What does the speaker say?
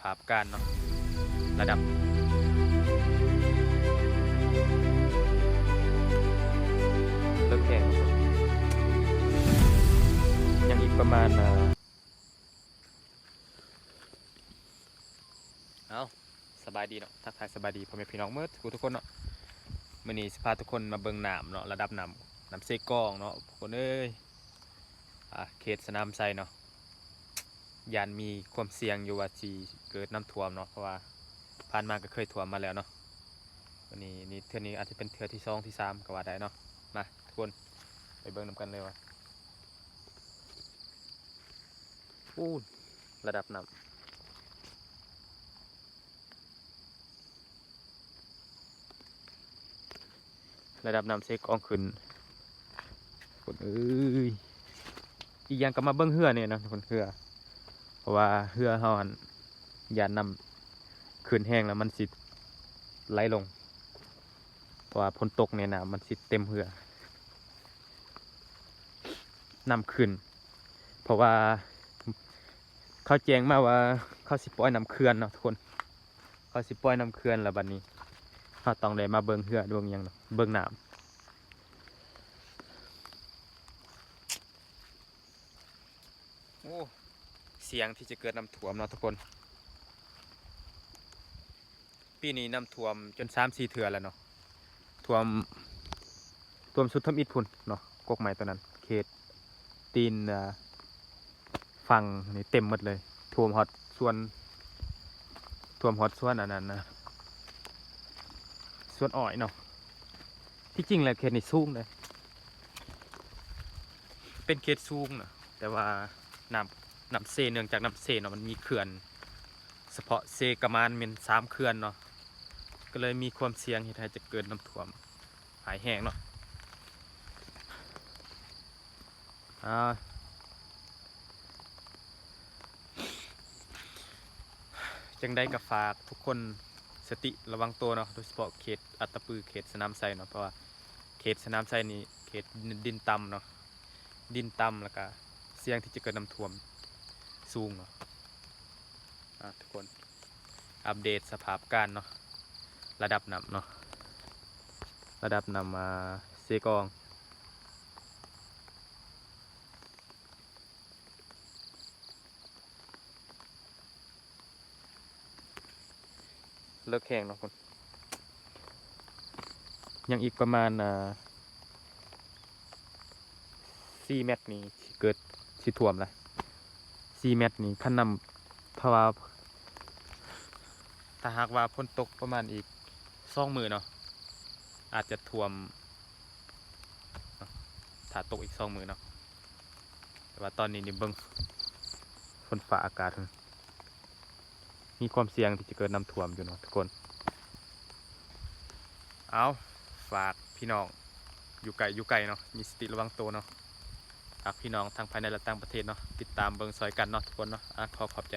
าพการเนาะระดับเริ่มแข่งยังอีกประมาณเอาสบายดีเนาะทักทายสบายดีพ่อแม่พี่น้องเมื่อทุกคนเนาะมื้อนี้สิพาทุกคนมาเบิ่งน้ำเนาะระดับน้ำเซกองเนาะทุกคนเอ้ยเขตสนามไซเนาะยานมีความเสี่ยงอยู่ว่าสิเกิดน้ำท่วมเนาะเพราะว่าผ่านมาก็เคยท่วมมาแล้วเนาะวันนี้เทื่อนี้อาจจะเป็นเทื่อที่2ที่3ก็ว่าได้เนาะมาทุกคนไปเบิ่งนำกันเลยว่าอู้ระดับน้ำเซกองขึ้นคนเอ้ยอีกอย่างก็มาเบิ่งเรือเนี่ยนะคนเรือเพราะว่าเรือเฮาหันยานนำขึ้นแห้งแล้วมันสิไหลลงเพราะว่าฝนตกเนี่ยนะมันสิเต็มเรือนำขึ้นเพราะว่าเขาแจ้งมาว่าเขาสิปล่อยน้ำเขื่อนเนาะทุกคนเขาสิปล่อยน้ำเขื่อนแล้วบัดนี้เราต้องได้มาเบิ่งเรือดวงยังเนาะเบิ่งน้ำโอ้เสียงที่จะเกิดน้ำท่วมเนาะทุกคนปีนี้น้ำท่วมจน3-4 เทื่อแล้วเนาะท่วมสุดทำอิฐพุ่นเนาะกกไม้ตัวนั้นเขตตีนฝั่งนี่เต็มหมดเลยท่วมฮอดส่วนอันนั้นนะส่วนอ้อยเนาะที่จริงแล้วเขตนี่สูงเลยเป็นเขตสูงนะแต่ว่าน้ำเซเนื่องจากน้ำเซเนาะมันมีเขื่อนเฉพาะเซกะมานเป็น3 เขื่อนเนาะก็เลยมีความเสี่ยงที่จะเกิดน้ำท่วมหายแห้งเนาะจังได้กับฝากทุกคนสติระวังตัวเนาะโดยเฉพาะเขตอัตตปือเขตสนามไซเนาะเพราะว่าเขตสนามไซนี่เขตดินต่ำเนาะดินต่ำแล้วก็เสี่ยงที่จะเกิดน้ำท่วมสูงเนาะทุกคนอัปเดตสภาพการเนาะระดับน้ำเนาะระดับน้ำเซกองเลิกแข่งเนาะคนยังอีกประมาณ4 เมตรนี้เกิดสิท่วมละ4 เมตรนี้ขั้นนำเพราะว่าถ้าหากว่าฝนตกประมาณอีก2 มื้อเนาะอาจจะท่วมถ้าตกอีก2 มื้อเนาะแต่ว่าตอนนี้นี่เบิ่งฝนฟ้าอากาศมีความเสี่ยงที่จะเกิดน้ำท่วมอยู่เนาะทุกคนเอาฝากพี่น้องอยู่ไกลเนาะมีสติระวังตัวเนาะฝากพี่น้องทางภายในและต่างประเทศเนาะติดตามเบิ่งซอยกันเนาะทุกคนเนาะขอบใจ